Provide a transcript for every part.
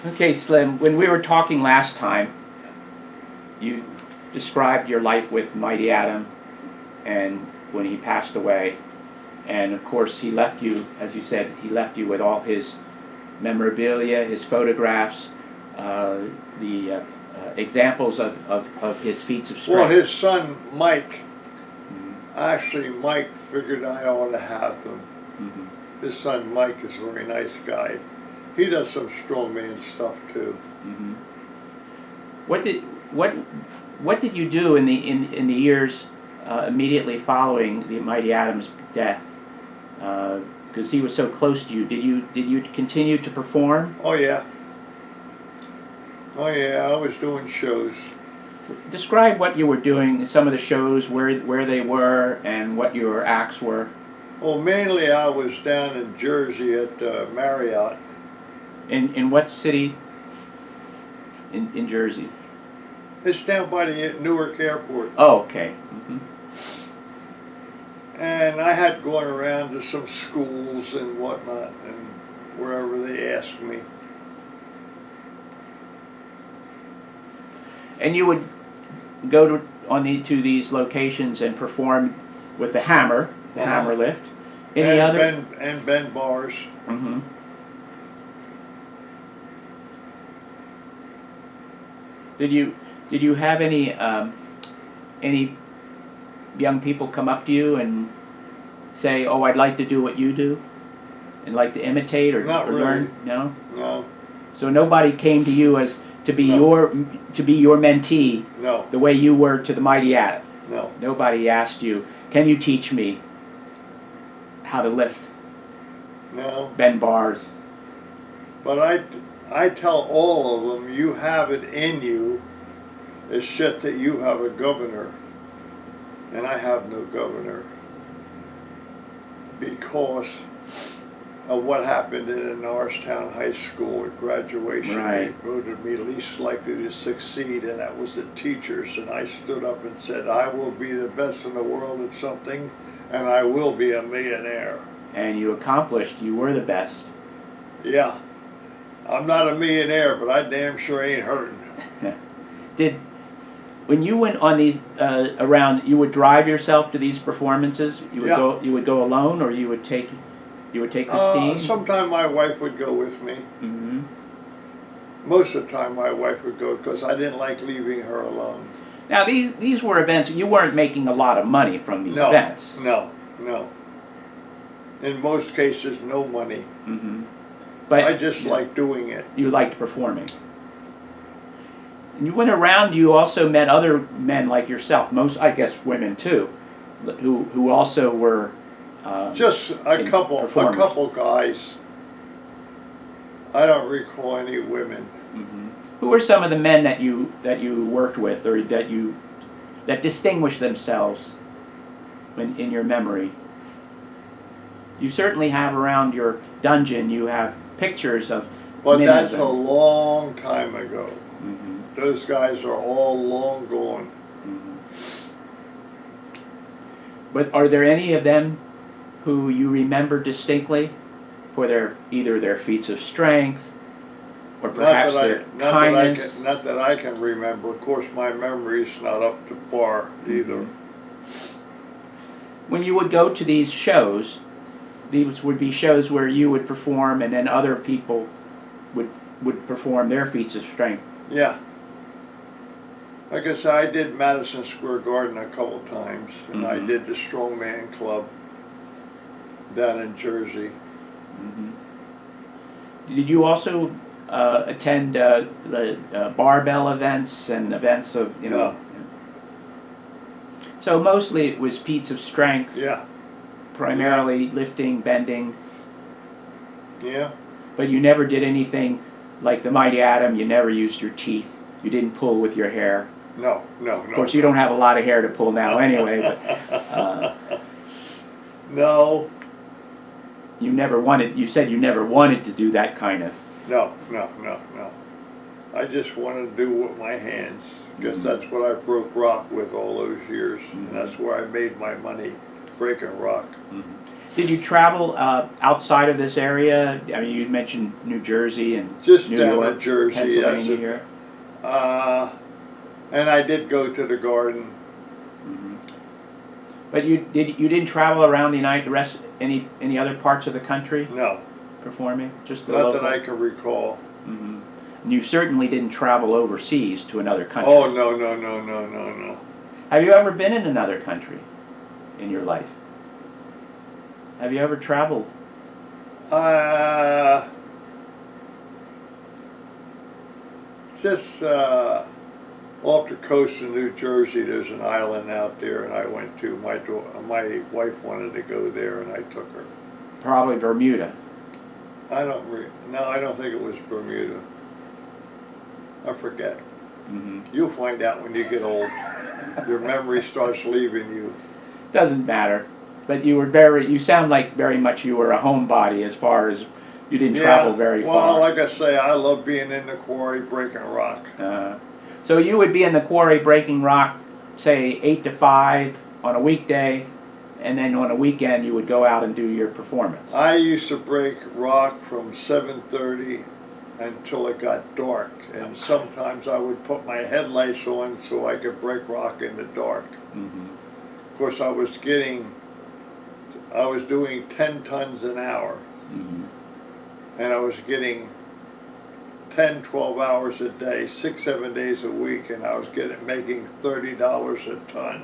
Okay, Slim, when we were talking last time, you described your life with Mighty Atom and when he passed away. And of course, he left you, as you said, he left you with all his memorabilia, his photographs, the examples of his feats of strength. Well, his son, Mike, actually, Mike figured I ought to have them. Mm-hmm. His son, Mike, is a very nice guy. He does some strongman stuff, too. Mm-hmm. What did you do in the years immediately following the Mighty Atom's death? Because he was so close to you. Did you continue to perform? Oh, yeah. Oh, yeah, I was doing shows. Describe what you were doing, some of the shows, where they were, and what your acts were. Well, mainly I was down in Jersey at Marriott. In what city in Jersey? It's down by the Newark Airport. Oh, okay. Mm-hmm. And I had gone around to some schools and whatnot, and wherever they asked me. And you would go to these locations and perform with the hammer, hammer lift. Any other? Ben bars. Mm-hmm. Did you have any young people come up to you and say, "Oh, I'd like to do what you do," and like to imitate or Not learn? really. No. No. So nobody came to you as to be No. your mentee, No. the way you were to the Mighty Atom. No. Nobody asked you, "Can you teach me how to lift, No. bend bars?" But I tell all of them, you have it in you. It's just that you have a governor, and I have no governor because of what happened in Norristown High School at graduation. Right. They voted me least likely to succeed, and that was the teachers. And I stood up and said, I will be the best in the world at something, and I will be a millionaire. And you accomplished. You were the best. Yeah. I'm not a millionaire, but I damn sure ain't hurting. When you went on these around, you would drive yourself to these performances? You would Yeah. go. You would go alone, or you would take Christine? Sometime my wife would go with me. Mm-hmm. Most of the time my wife would go because I didn't like leaving her alone. Now these were events. You weren't making a lot of money from these No, events. no. In most cases, no money. Mm-hmm. But I just like doing it. You liked performing. And you went around. You also met other men like yourself. Most, I guess, women too, who also were. Just a couple guys. I don't recall any women. Mm-hmm. Who were some of the men that you worked with, or that distinguished themselves in your memory? You certainly have around your dungeon. You have pictures of. But many that's of a them. long time ago. Mm-hmm. Those guys are all long gone. Mm-hmm. But are there any of them who you remember distinctly for either their feats of strength or perhaps their kindness? Not that I can remember. Of course, my memory's not up to par either. When you would go to these shows, these would be shows where you would perform and then other people would perform their feats of strength. Yeah. Like I said, I did Madison Square Garden a couple times, and I did the Strongman Club down in Jersey. Mm-hmm. Did you also attend the barbell events and events of, No. So mostly it was feats of strength. Yeah. Primarily lifting, bending. Yeah. But you never did anything like the Mighty Atom. You never used your teeth. You didn't pull with your hair. No. Of course, you don't have a lot of hair to pull now anyway, but no. You said you never wanted to do that kind of. No. I just wanted to do it with my hands, because that's what I broke rock with all those years, and that's where I made my money, breaking rock. Did you travel outside of this area? I mean, you mentioned New Jersey and Just New down York, in Jersey. Pennsylvania here. And I did go to the garden. Hmm. But you didn't travel around the rest any other parts of the country No, performing? Just the not local? that I can recall. Hmm. And you certainly didn't travel overseas to another country. Oh, no. Have you ever been in another country in your life? Have you ever traveled? Just off the coast of New Jersey, there's an island out there, and I went to. My wife wanted to go there, and I took her. Probably Bermuda. No, I don't think it was Bermuda. I forget. Hmm. You'll find out when you get old. Your memory starts leaving you. Doesn't matter. But you sound like very much you were a homebody as far as you didn't travel very well, far. like I say, I love being in the quarry breaking rock. So you would be in the quarry breaking rock, say 8 to 5 on a weekday, and then on a weekend you would go out and do your performance. I used to break rock from 7:30 until it got dark, and sometimes I would put my headlights on so I could break rock in the dark. Hmm. Of course, I was doing 10 tons an hour, Hmm. and I was getting 10, 12 hours a day, 6, 7 days a week, and I was making $30 a ton.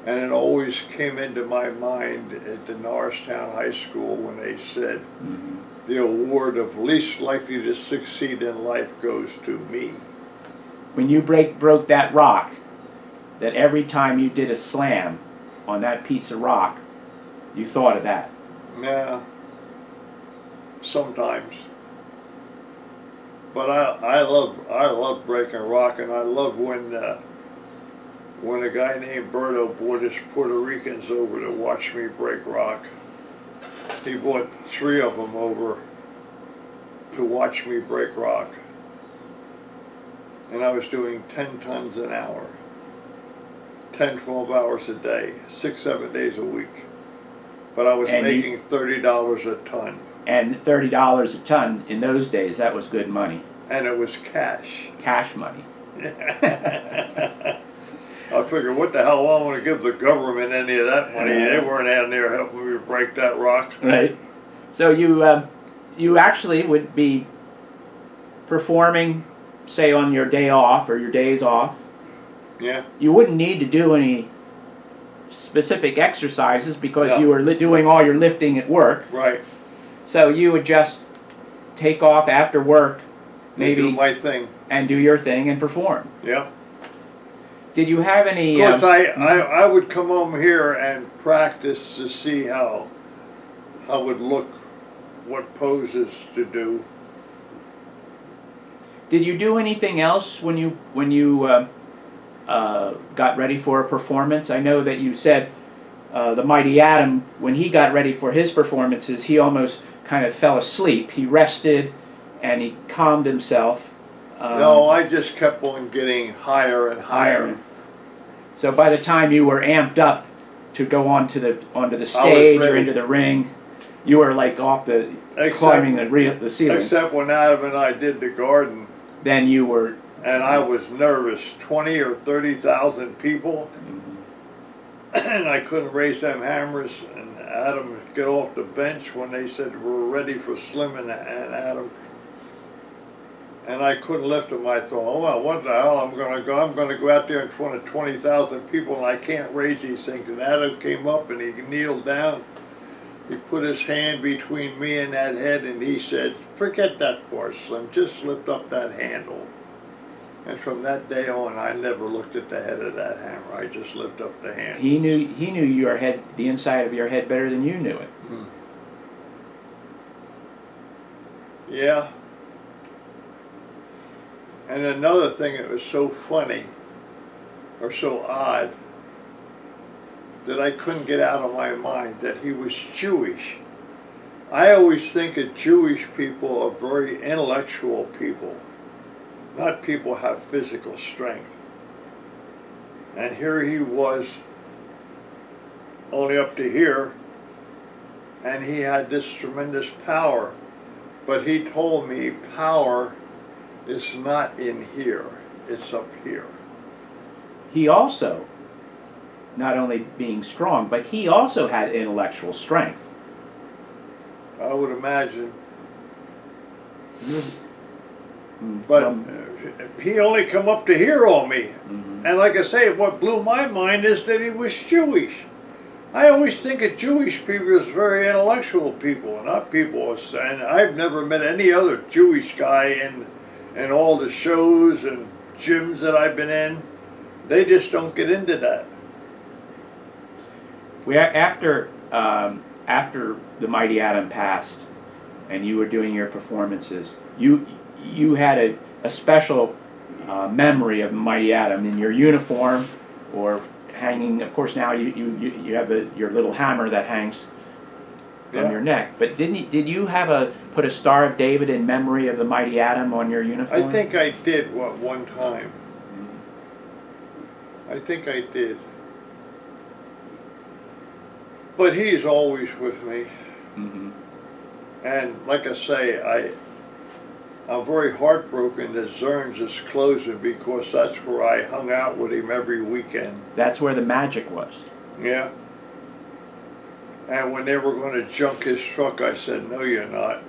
And it always came into my mind at the Norristown High School when they said, Hmm. the award of least likely to succeed in life goes to me. When you broke that rock, that every time you did a slam on that piece of rock, you thought of that. Yeah, sometimes. But I love breaking rock, and I love when a guy named Berto brought his Puerto Ricans over to watch me break rock. He brought 3 of them over to watch me break rock. And I was doing 10 tons an hour, 10, 12 hours a day, 6, 7 days a week. But I was making $30 a ton. And $30 a ton in those days, that was good money. And it was cash. Cash money. I figured, what the hell, I want to give the government any of that money. They weren't out there helping me break that rock. Right. So you actually would be performing, say, on your day off or your days off. Yeah. You wouldn't need to do any specific exercises because No. you were doing all your lifting at work. Right. So you would just take off after work, maybe, Do my thing. and do your thing and perform. Yeah. Did you have any? Of course, I would come home here and practice to see how would look, what poses to do. Did you do anything else when you got ready for a performance? I know that you said the Mighty Atom, when he got ready for his performances, he almost kind of fell asleep. He rested and he calmed himself. No, I just kept on getting higher and higher. So by the time you were amped up to go onto the stage or into the ring, you were like climbing the ceiling. Except when Adam and I did the garden. Then you were. And I was nervous, 20 or 30,000 people, and I couldn't raise them hammers. And Adam would get off the bench when they said we're ready for Slim and Adam. And I couldn't lift them. I thought, oh well, what the hell? I'm gonna go out there in front of 20,000 people, and I can't raise these things. And Adam came up and he kneeled down. He put his hand between me and that head, and he said, "Forget that part, Slim. Just lift up that handle." And from that day on, I never looked at the head of that hammer. I just lifted up the handle. He knew your head, the inside of your head, better than you knew it. Yeah. And another thing that was so funny, or so odd, that I couldn't get out of my mind, that he was Jewish. I always think that Jewish people are very intellectual people, not people who have physical strength. And here he was, only up to here, and he had this tremendous power. But he told me power is not in here, it's up here. He also, not only being strong, but he also had intellectual strength. I would imagine. Mm, But from- he only come up to here on me. Mhm. And like I say, what blew my mind is that he was Jewish. I always think of Jewish people as very intellectual people, not people. And I've never met any other Jewish guy in all the shows and gyms that I've been in. They just don't get into that. After the Mighty Atom passed, and you were doing your performances, you had a special memory of Mighty Atom in your uniform, or hanging. Of course, now you have your little hammer that hangs from Yeah. your neck. But did you have put a Star of David in memory of the Mighty Atom on your uniform? I think I did one time. I think I did. But he's always with me. Mm-hmm. And like I say, I'm very heartbroken that Zerns is closing because that's where I hung out with him every weekend. That's where the magic was. Yeah. And when they were going to junk his truck, I said, no, you're not.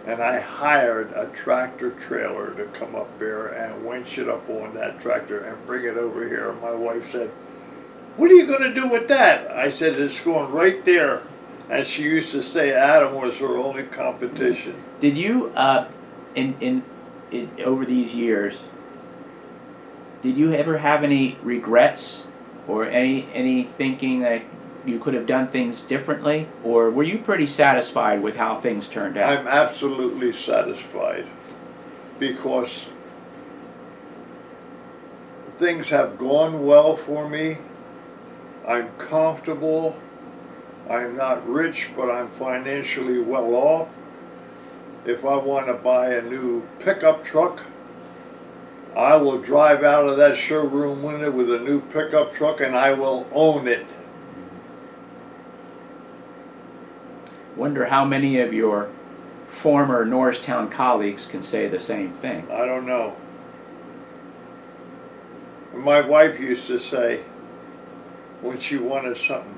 And I hired a tractor trailer to come up there and winch it up on that tractor and bring it over here. And my wife said, what are you going to do with that? I said, it's going right there. And she used to say Adam was her only competition. Did you, in over these years, did you ever have any regrets or any thinking that you could have done things differently, or were you pretty satisfied with how things turned out? I'm absolutely satisfied because things have gone well for me. I'm comfortable. I'm not rich, but I'm financially well off. If I want to buy a new pickup truck, I will drive out of that showroom window with a new pickup truck and I will own it. Wonder how many of your former Norristown colleagues can say the same thing. I don't know. My wife used to say when she wanted something,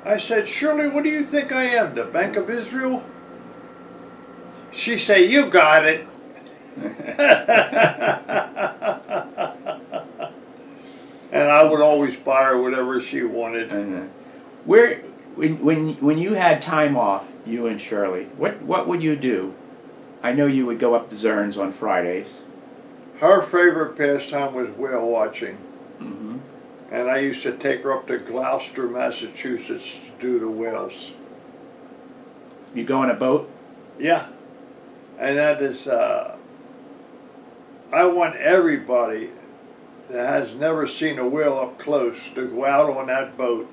I said, Shirley, what do you think I am, the Bank of Israel? She said, you got it. And I would always buy her whatever she wanted. And when you had time off, you and Shirley, what would you do? I know you would go up to Zerns on Fridays. Her favorite pastime was whale watching. Mm-hmm. And I used to take her up to Gloucester, Massachusetts to do the whales. You go on a boat? Yeah. And that is, I want everybody that has never seen a whale up close to go out on that boat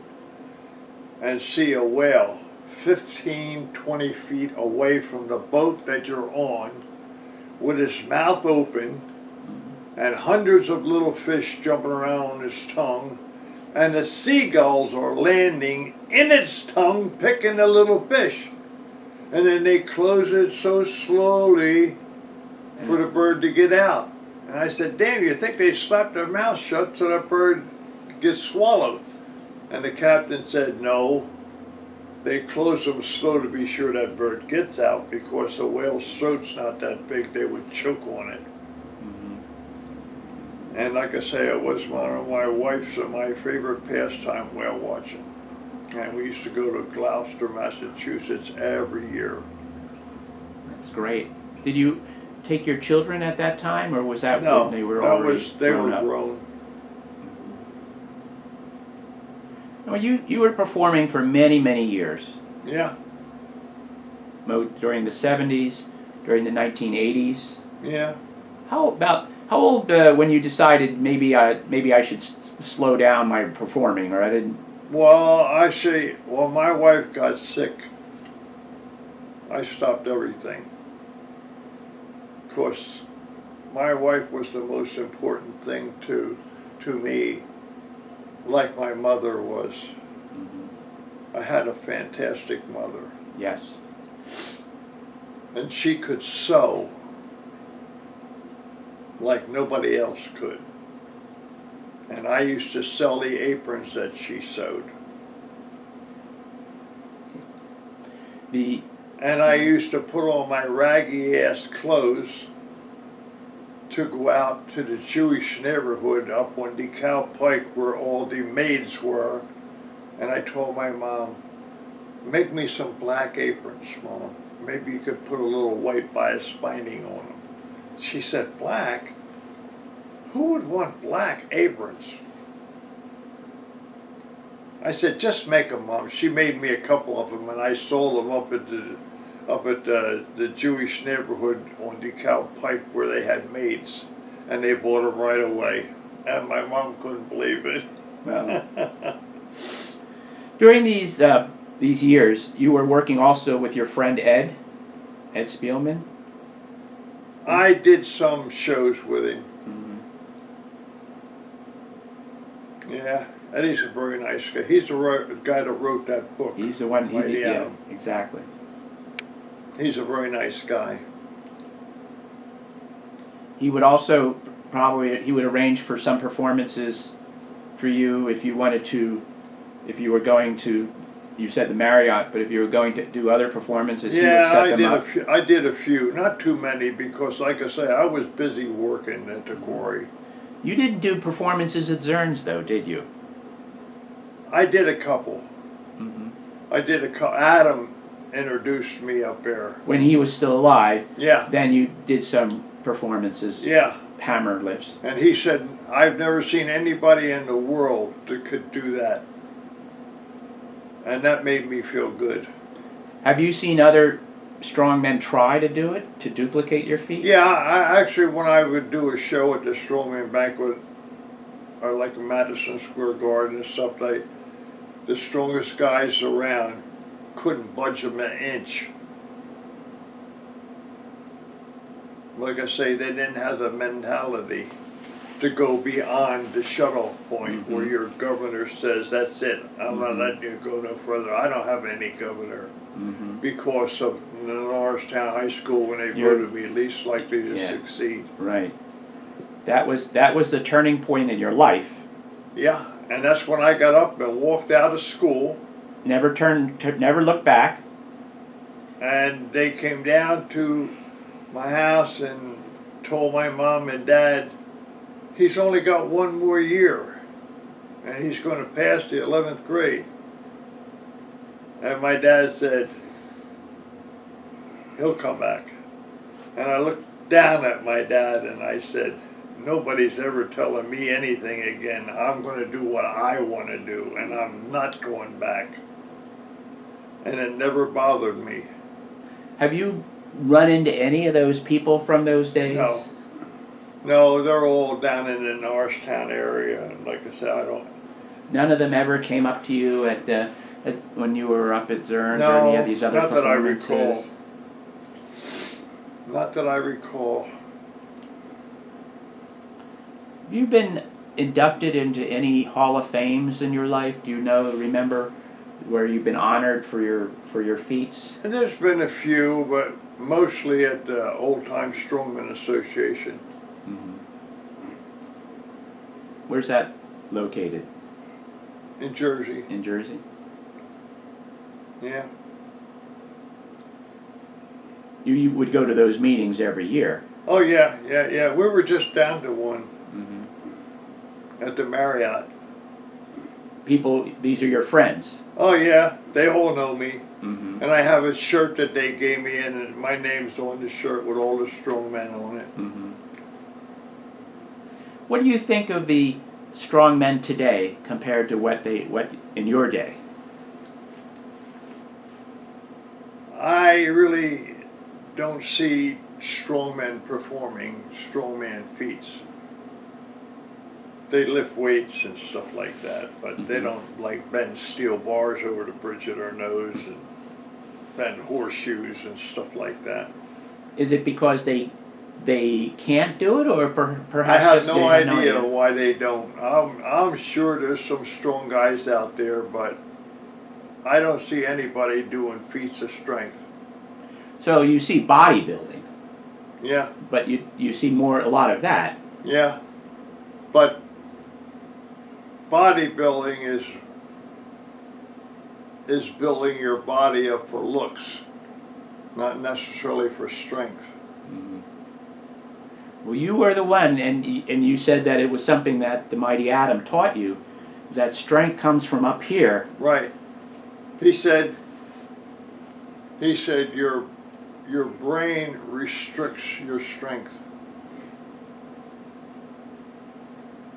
and see a whale 15, 20 feet away from the boat that you're on with his mouth open and hundreds of little fish jumping around on his tongue, and the seagulls are landing in its tongue picking the little fish. And then they close it so slowly for the bird to get out. And I said, damn, you think they slapped their mouth shut so that bird gets swallowed? And the captain said, no, they close them slow to be sure that bird gets out because the whale's throat's not that big, they would choke on it. And like I say, it was one of my wife's and my favorite pastime, whale watching. And we used to go to Gloucester, Massachusetts every year. That's great. Did you take your children at that time, or was that No, when they were that already was, they grown were up? grown. Well, you were performing for many, many years. Yeah, During the 70s, during the 1980s. yeah. How old when you decided maybe I should slow down my performing, or I didn't? Well, actually, when my wife got sick, I stopped everything. Of course, my wife was the most important thing to me, like my mother was. I had a fantastic mother, Yes. and she could sew like nobody else could. And I used to sell the aprons that she sewed. The And I used to put on my raggy ass clothes to go out to the Jewish neighborhood up on DeKalb Pike where all the maids were. And I told my mom, make me some black aprons, Mom. Maybe you could put a little white bias binding on them. She said, black? Who would want black aprons? I said, just make them, Mom. She made me a couple of them, and I sold them up at the Jewish neighborhood on DeKalb Pike where they had maids, and they bought them right away. And my mom couldn't believe it. well, during these years, you were working also with your friend Ed Spielman. I did some shows with him. Mm-hmm. Yeah, Eddie's a very nice guy. He's the guy that wrote that book. He's the one. Mighty Yeah, Atom. exactly. He's a very nice guy. He would also he would arrange for some performances for you if you wanted to, if you were going to. You said the Marriott, but if you were going to do other performances, he would Yeah, set them up. I did a few, not too many, because like I say, I was busy working at the quarry. You didn't do performances at Zern's, though, did you? I did a couple. Mm-hmm. I did a couple. Adam introduced me up there. When he was still alive, Yeah, then you did some performances, yeah. hammer lifts. And he said, I've never seen anybody in the world that could do that. And that made me feel good. Have you seen other strongmen try to do it, to duplicate your feat? Yeah, I actually, when I would do a show at the Strongman Banquet, or like the Madison Square Garden and stuff, the strongest guys around couldn't budge them an inch. Like I say, they didn't have the mentality to go beyond the shuttle point where your governor says, that's it, I'm not letting you go no further. I don't have any governor because of the Norristown High School when they voted me least likely to succeed. Right. That was the turning point in your life. Yeah, and that's when I got up and walked out of school. Never looked back. And they came down to my house and told my mom and dad, he's only got one more year and he's going to pass the 11th grade. And my dad said, he'll come back. And I looked down at my dad and I said, nobody's ever telling me anything again. I'm going to do what I want to do and I'm not going back. And it never bothered me. Have you run into any of those people from those days? No. No, they're all down in the Norristown area. And like I said, I don't. None of them ever came up to you when you were up at Zern's or any of these other not that I performances? recall. Not that I recall. Have you been inducted into any Hall of Fames in your life? Do you remember where you've been honored for your feats? And there's been a few, but mostly at the Old Time Strongman Association. Mm-hmm. Where's that located? In Jersey. In Jersey? Yeah. You would go to those meetings every year. Oh yeah. We were just down to one at the Marriott. These are your friends. Oh yeah, they all know me. Mm-hmm. And I have a shirt that they gave me, and my name's on the shirt with all the strongmen on it. Mm-hmm. What do you think of the strongmen today compared to what in your day? I really don't see strongmen performing strongman feats. They lift weights and stuff like that, but they don't like bend steel bars over the bridge of their nose and bend horseshoes and stuff like that. Is it because they can't do it, or perhaps I have just no they idea why they don't. I'm sure there's some strong guys out there, but I don't see anybody doing feats of strength. So you see bodybuilding, Yeah, but you see a lot of that. yeah. But bodybuilding is building your body up for looks, not necessarily for strength. Well, you were the one, and you said that it was something that the Mighty Atom taught you, that strength comes from up here. Right. He said your brain restricts your strength.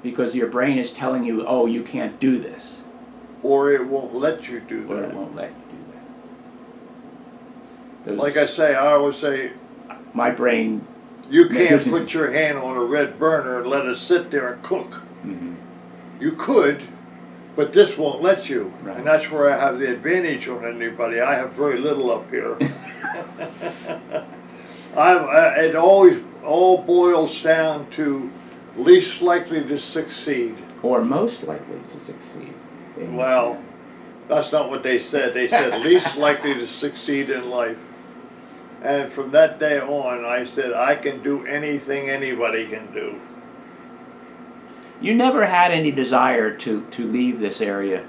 Because your brain is telling you, oh, you can't do this. Or it won't let you do Or that. it won't let you do that. Like I say, I always say, my brain. you can't put your hand on a red burner and let it sit there and cook. Mm-hmm. You could, but this won't let you. Right. And that's where I have the advantage on anybody. I have very little up here. It always all boils down to least likely to succeed. Or most likely to succeed. Well, that's not what they said. They said least likely to succeed in life. And from that day on, I said, I can do anything anybody can do. You never had any desire to leave this area.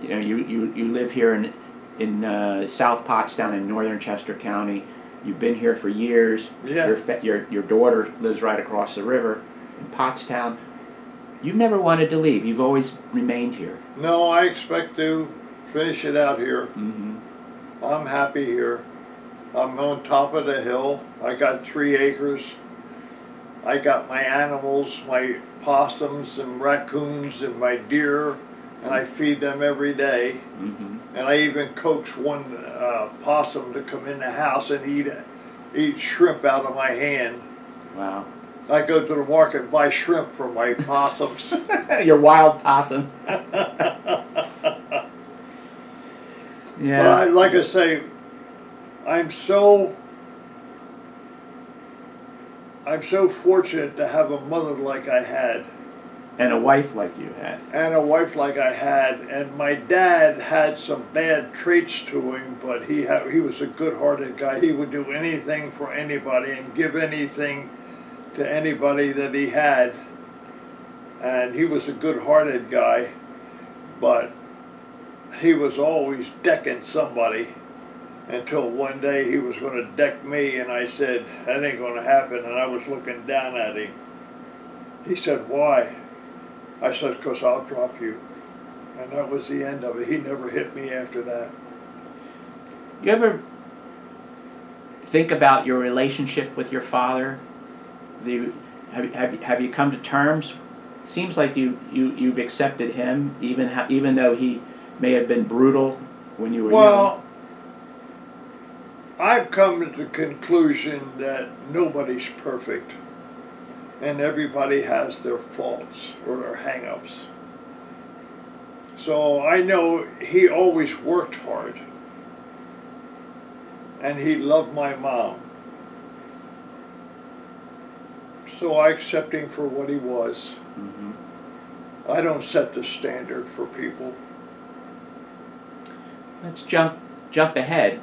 You know, you live here in South Pottstown in northern Chester County. You've been here for years. Yeah. Your daughter lives right across the river in Pottstown. You've never wanted to leave. You've always remained here. No, I expect to finish it out here. Mm-hmm. I'm happy here. I'm on top of the hill. I got 3 acres. I got my animals, my possums and raccoons and my deer, and I feed them every day. Mm-hmm. And I even coax one possum to come in the house and eat shrimp out of my hand. Wow. I go to the market and buy shrimp for my possums. Your wild possum. Yeah. But like I say, I'm so fortunate to have a mother like I had. And a wife like you had. And a wife like I had. And my dad had some bad traits to him, but he was a good-hearted guy. He would do anything for anybody and give anything to anybody that he had. And he was a good-hearted guy, but he was always decking somebody until one day he was going to deck me, and I said, that ain't going to happen, and I was looking down at him. He said, why? I said, because I'll drop you. And that was the end of it. He never hit me after that. You ever think about your relationship with your father? Have you come to terms? Seems like you've accepted him, even though he may have been brutal when you were young. I've come to the conclusion that nobody's perfect, and everybody has their faults or their hang-ups. So I know he always worked hard, and he loved my mom. So I accept him for what he was. Mm-hmm. I don't set the standard for people. Let's jump ahead.